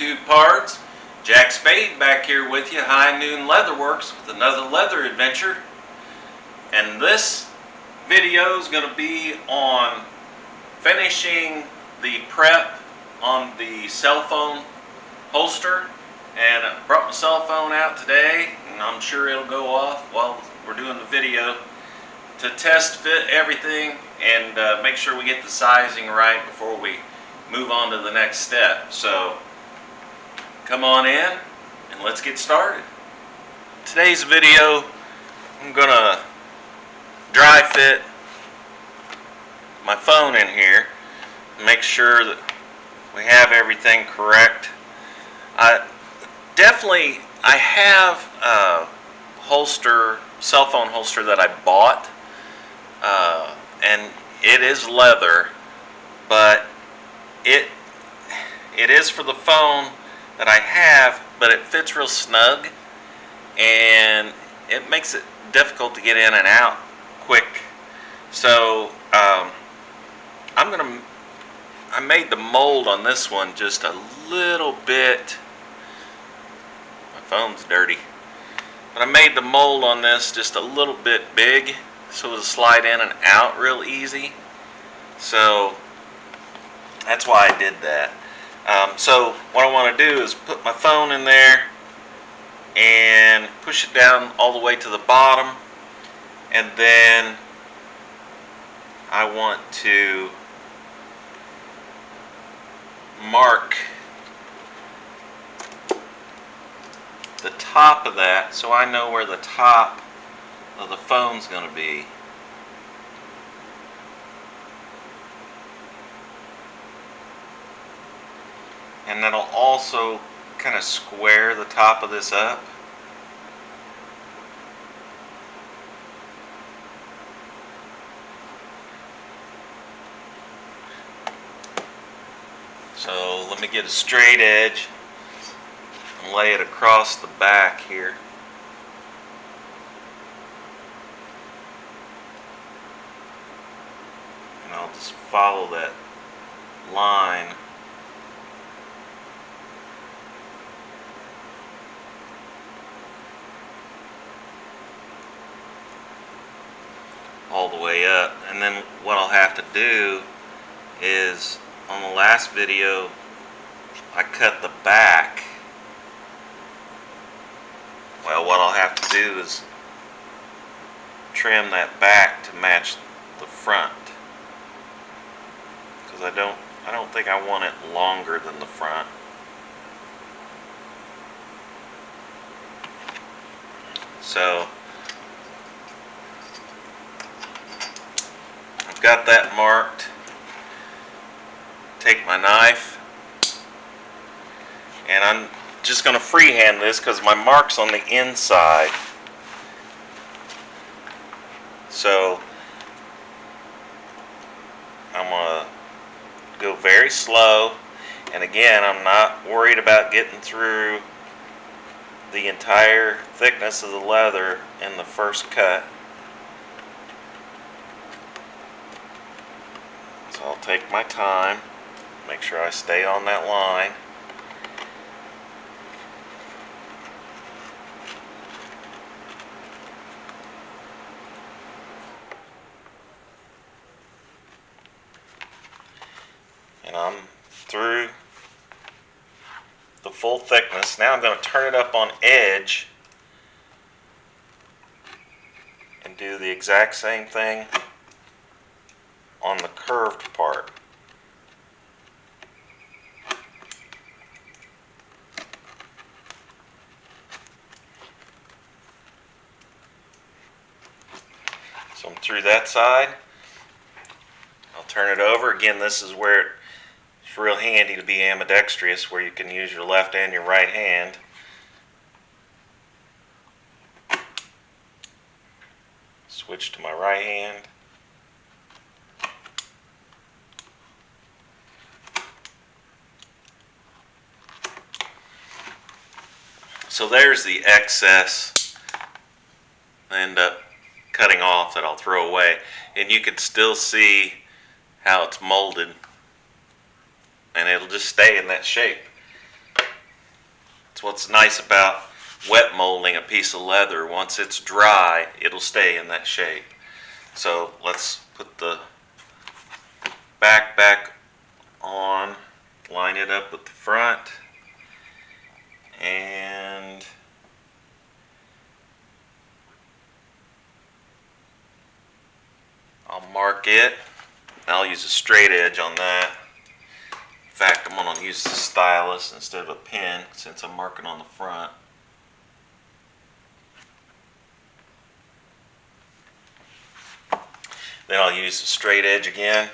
YouTube pards. Jack Spade back here with you, High Noon Leatherworks, with another leather adventure. And this video is going to be on finishing the prep on the cell phone holster. And I brought my cell phone out today, and I'm sure it'll go off while we're doing the video to test fit everything and make sure we get the sizing right before we move on to the next step. So come on in and let's get started. Today's video, I'm gonna dry fit my phone in here and make sure that we have everything correct. I have a holster, cell phone holster that I bought, and it is leather, but it is for the phone that I have, but it fits real snug and it makes it difficult to get in and out quick. So I made the mold on this one just a little bit. My phone's dirty, but I made the mold on this just a little bit big so it'll slide in and out real easy. So that's why I did that. So what I want to do is put my phone in there and push it down all the way to the bottom, and then I want to mark the top of that so I know where the top of the phone's going to be. And that'll also kind of square the top of this up. So let me get a straight edge and lay it across the back here. And I'll just follow that line. All the way up, and then what I'll have to do is, on the last video I cut the back. Well, what I'll have to do is trim that back to match the front, because I don't think I want it longer than the front. So got that marked. Take my knife, and I'm just going to freehand this because my mark's on the inside. So I'm going to go very slow, and again, I'm not worried about getting through the entire thickness of the leather in the first cut. So I'll take my time, make sure I stay on that line. And I'm through the full thickness. Now I'm going to turn it up on edge and do the exact same thing on the curved part. So I'm through that side. I'll turn it over. Again, this is where it's real handy to be ambidextrous, where you can use your left and your right hand. Switch to my right hand. So there's the excess I end up cutting off that I'll throw away, and you can still see how it's molded, and it'll just stay in that shape. That's what's nice about wet molding a piece of leather. Once it's dry, it'll stay in that shape. So let's put the back on, line it up with the front, and I'll mark it. I'll use a straight edge on that. In fact, I'm going to use the stylus instead of a pen since I'm marking on the front. Then I'll use the straight edge again.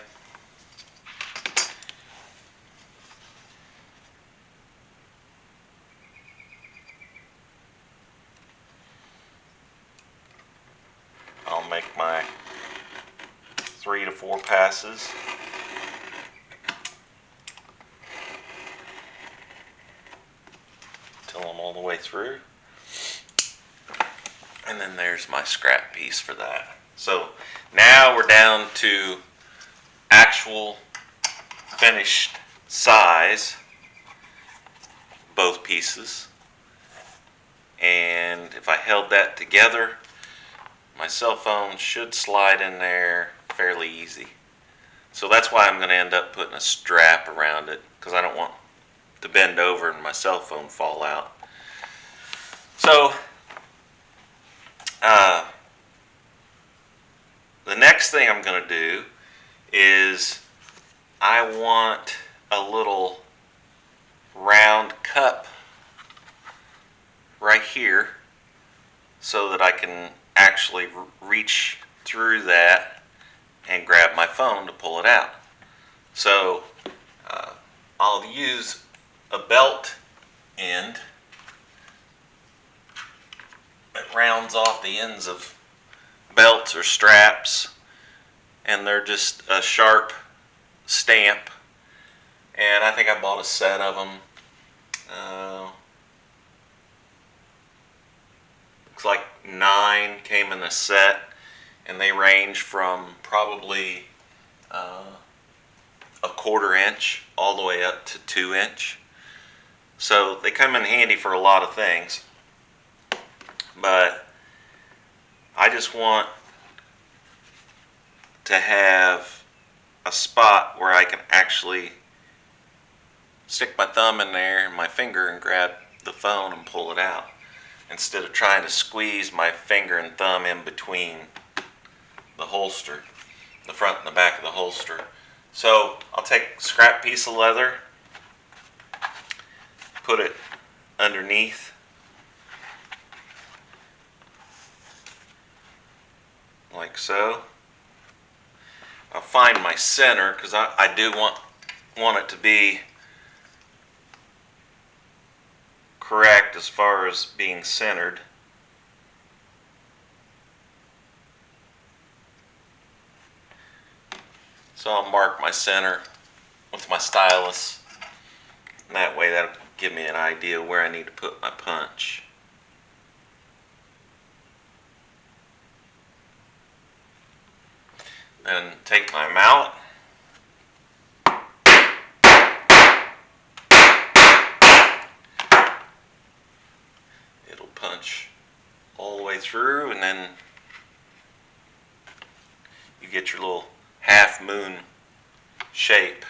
I'll make my 3 to 4 passes. Till I'm all the way through. And then there's my scrap piece for that. So now we're down to actual finished size, both pieces. And if I held that together, my cell phone should slide in there fairly easy. So that's why I'm going to end up putting a strap around it, because I don't want to bend over and my cell phone fall out. So the next thing I'm going to do is I want a little round cup right here so that I can actually reach through that and grab my phone to pull it out. So I'll use a belt end that rounds off the ends of belts or straps, and they're just a sharp stamp, and I think I bought a set of them. Looks like 9 came in a set, and they range from probably a 1/4 inch all the way up to 2 inch. So they come in handy for a lot of things, but I just want to have a spot where I can actually stick my thumb in there and my finger and grab the phone and pull it out, instead of trying to squeeze my finger and thumb in between the holster, the front and the back of the holster. So I'll take a scrap piece of leather, put it underneath, like so. I'll find my center, because I do want it to be correct as far as being centered. So I'll mark my center with my stylus, and that way that'll give me an idea where I need to put my punch. Then take my mallet, it'll punch all the way through, and then you get your little half moon shape.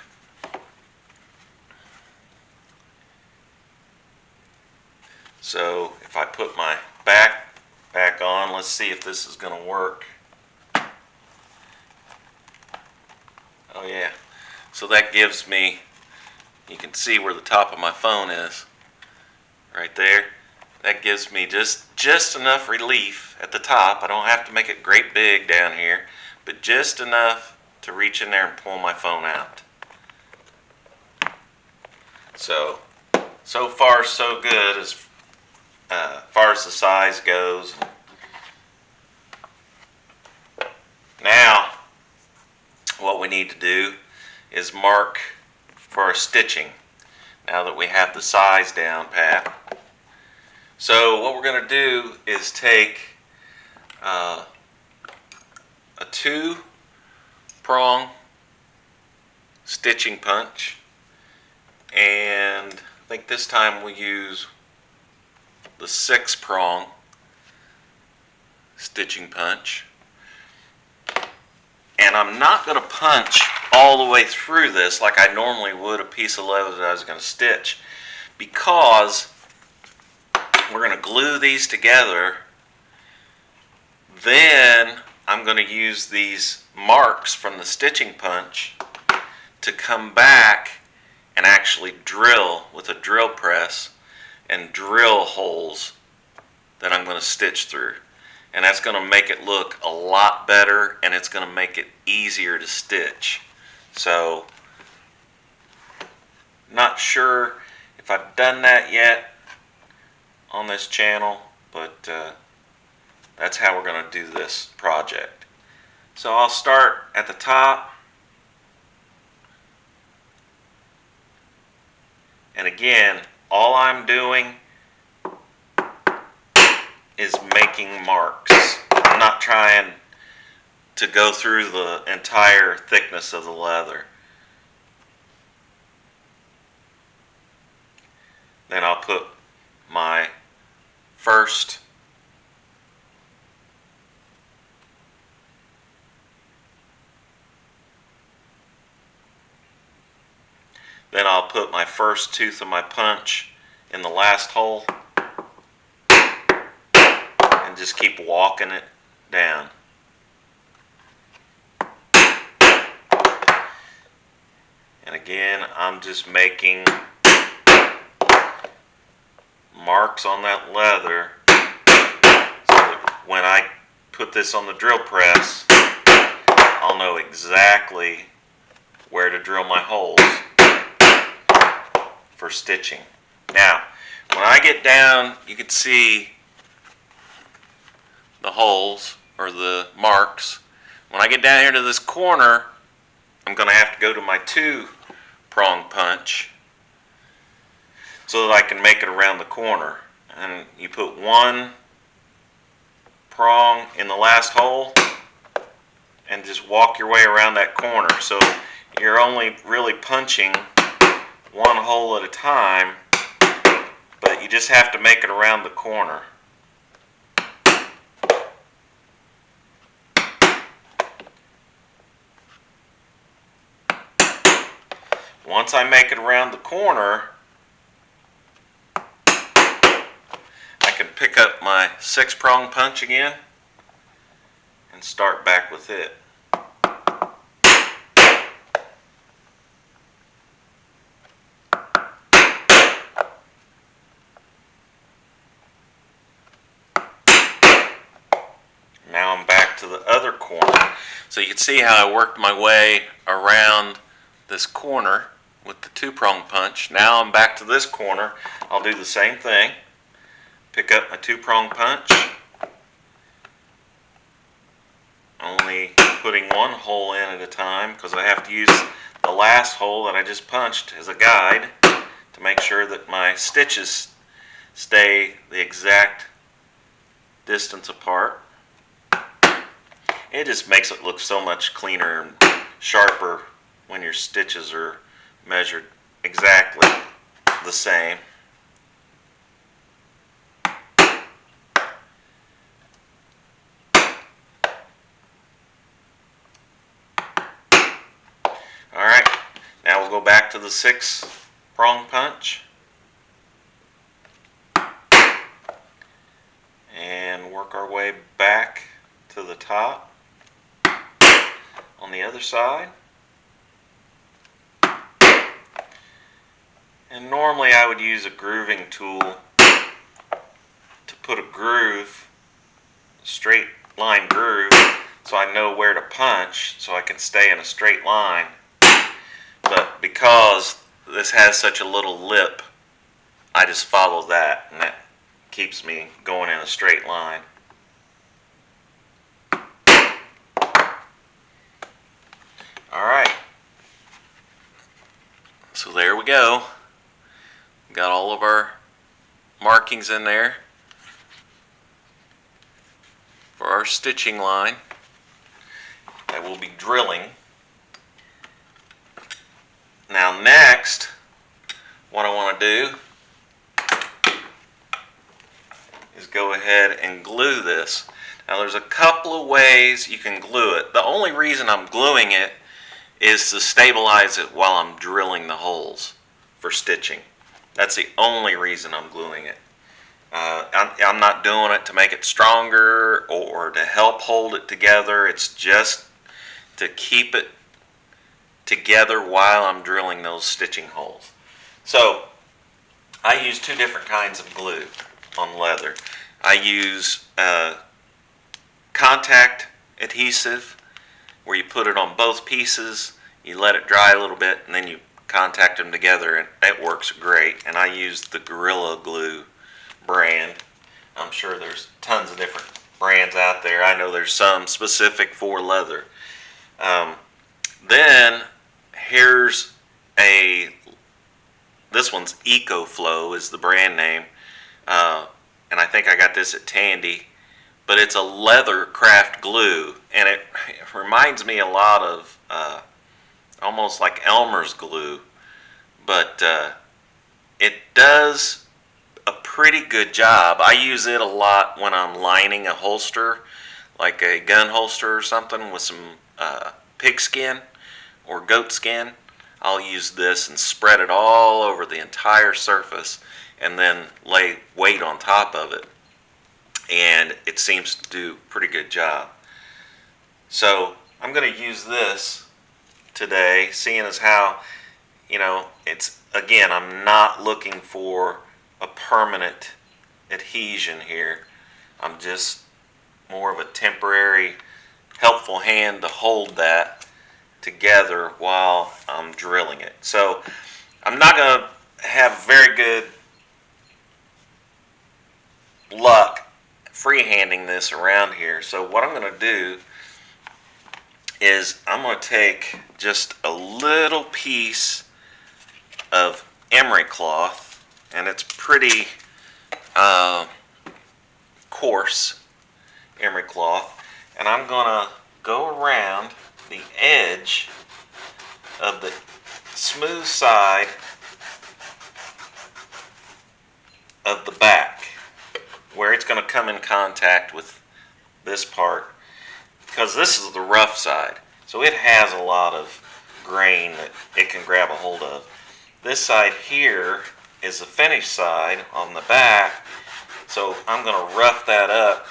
So if I put my back on, let's see if this is going to work. Oh yeah, so that gives me, you can see where the top of my phone is, right there. That gives me just enough relief at the top. I don't have to make it great big down here, but just enough to reach in there and pull my phone out. So far so good as far as the size goes. Now what we need to do is mark for our stitching, now that we have the size down pat. So what we're going to do is take a 2-prong stitching punch, and I think this time we use the 6-prong stitching punch. And I'm not going to punch all the way through this like I normally would a piece of leather that I was going to stitch, because we're going to glue these together. Then I'm going to use these marks from the stitching punch to come back and actually drill with a drill press and drill holes that I'm going to stitch through. And that's going to make it look a lot better, and it's going to make it easier to stitch. So, not sure if I've done that yet on this channel, but that's how we're going to do this project. So I'll start at the top, and again, all I'm doing is making marks. I'm not trying to go through the entire thickness of the leather. Then I'll put my first tooth of my punch in the last hole and just keep walking it down. And again, I'm just making marks on that leather so that when I put this on the drill press, I'll know exactly where to drill my holes for stitching. Now, when I get down, you can see the holes or the marks. When I get down here to this corner, I'm going to have to go to my 2-prong punch so that I can make it around the corner. And you put 1 prong in the last hole and just walk your way around that corner. So you're only really punching 1 hole at a time, but you just have to make it around the corner. Once I make it around the corner, I can pick up my 6-prong punch again and start back with it. Now I'm back to the other corner. So you can see how I worked my way around this corner with the 2-prong punch. Now I'm back to this corner. I'll do the same thing. Pick up my 2-prong punch, only putting 1 hole in at a time because I have to use the last hole that I just punched as a guide to make sure that my stitches stay the exact distance apart. It just makes it look so much cleaner and sharper when your stitches are measured exactly the same. Alright, now we'll go back to the 6-prong punch and work our way back to the top on the other side. And normally I would use a grooving tool to put a groove, a straight line groove, so I know where to punch so I can stay in a straight line. But because this has such a little lip, I just follow that, and that keeps me going in a straight line. Alright, so there we go. Got all of our markings in there for our stitching line that we'll be drilling. Now next, what I want to do go ahead and glue this. Now there's a couple of ways you can glue it. The only reason I'm gluing it is to stabilize it while I'm drilling the holes for stitching. That's the only reason I'm gluing it. I'm not doing it to make it stronger or to help hold it together. It's just to keep it together while I'm drilling those stitching holes. So I use two different kinds of glue on leather. I use contact adhesive, where you put it on both pieces, you let it dry a little bit, and then you contact them together, and it works great. And I use the Gorilla Glue brand. I'm sure there's tons of different brands out there. I know there's some specific for leather. Then here's this one's EcoFlow is the brand name, and I think I got this at Tandy, but it's a leather craft glue, and it reminds me a lot of almost like Elmer's glue, but it does a pretty good job. I use it a lot when I'm lining a holster, like a gun holster or something, with some pig skin or goat skin. I'll use this and spread it all over the entire surface and then lay weight on top of it, and it seems to do a pretty good job. So I'm going to use this today, seeing as how, it's, again, I'm not looking for a permanent adhesion here. I'm just more of a temporary helpful hand to hold that together while I'm drilling it. So I'm not going to have very good luck freehanding this around here. So what I'm going to do is I'm going to take just a little piece of emery cloth, and it's pretty coarse emery cloth, and I'm going to go around the edge of the smooth side of the back, where it's going to come in contact with this part, because this is the rough side, so it has a lot of grain that it can grab a hold of. This side here is the finished side on the back, so I'm going to rough that up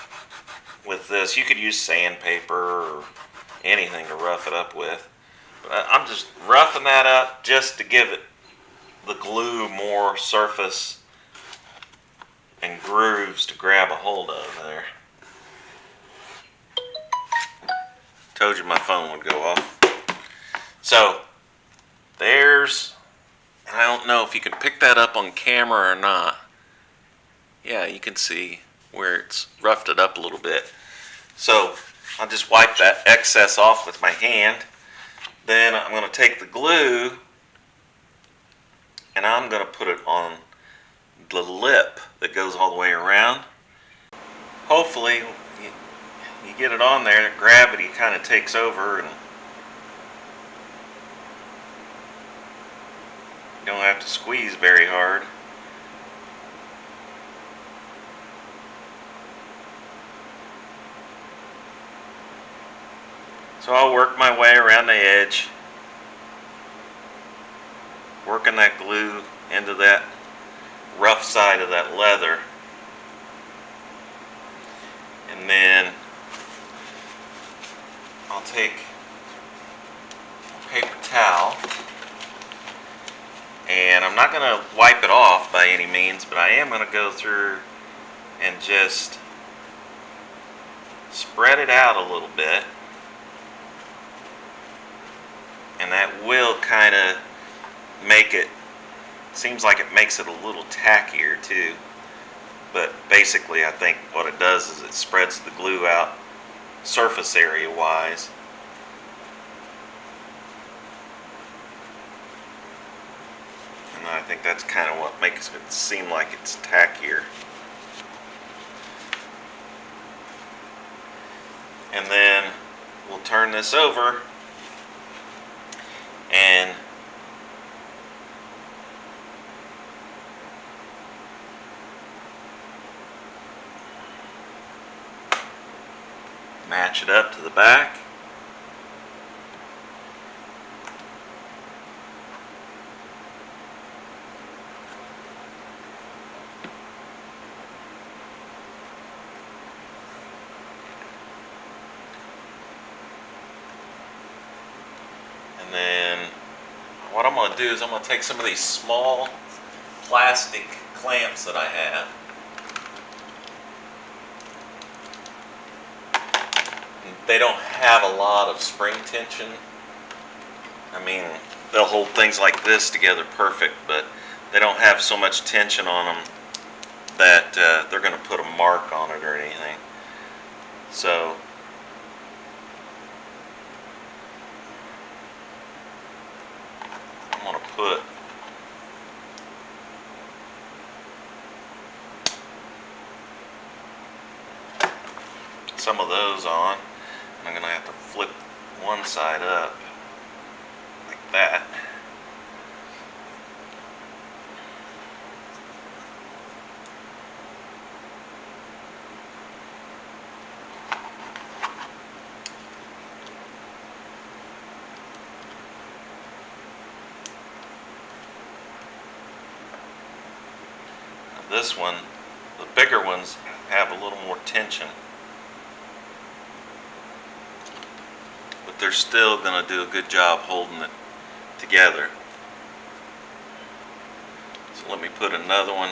with this. You could use sandpaper or anything to rough it up with, but I'm just roughing that up just to give it the glue more surface and grooves to grab a hold of there. Told you my phone would go off. So there's, I don't know if you can pick that up on camera or not. Yeah, you can see where it's roughed it up a little bit. So I'll just wipe that excess off with my hand. Then I'm going to take the glue and I'm going to put it on the lip that goes all the way around. Hopefully you get it on there, gravity kind of takes over and you don't have to squeeze very hard. So I'll work my way around the edge, working that glue into that rough side of that leather, and then I'll take a paper towel, and I'm not going to wipe it off by any means, but I am going to go through and just spread it out a little bit, and that will kind of make it, seems like it makes it a little tackier too, but basically I think what it does is it spreads the glue out surface area wise. And I think that's kind of what makes it seem like it's tackier. And then we'll turn this over and it up to the back. And then what I'm going to do is I'm going to take some of these small plastic clamps that I have. They don't have a lot of spring tension. I mean, they'll hold things like this together perfect, but they don't have so much tension on them that they're going to put a mark on it or anything. So I'm going to put some of those on. I'm going to have to flip one side up like that. This one, the bigger ones, have a little more tension, but they're still going to do a good job holding it together. So let me put another one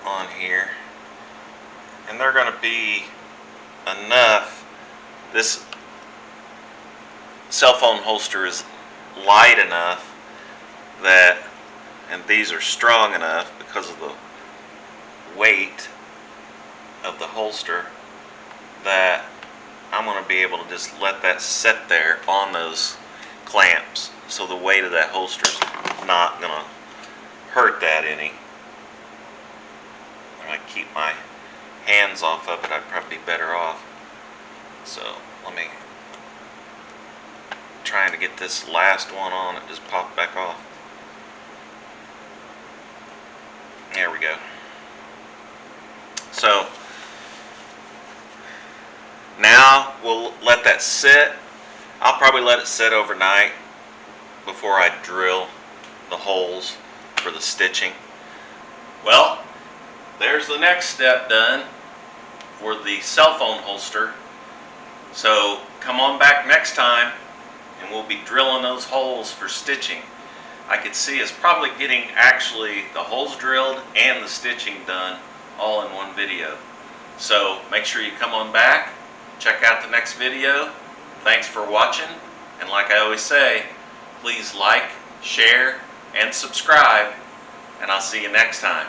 on here, and they're going to be enough. This cell phone holster is light enough that, and these are strong enough because of the weight of the holster, that I'm going to be able to just let that sit there on those clamps, so the weight of that holster is not going to hurt that any. If I keep my hands off of it, I'd probably be better off. So let me trying to get this last one on. It just popped back off. There we go. So now we'll let that sit. I'll probably let it sit overnight before I drill the holes for the stitching. Well, there's the next step done for the cell phone holster. So come on back next time and we'll be drilling those holes for stitching. I could see us probably getting actually the holes drilled and the stitching done all in one video. So make sure you come on back, check out the next video. Thanks for watching, and like I always say, please like, share, and subscribe, and I'll see you next time.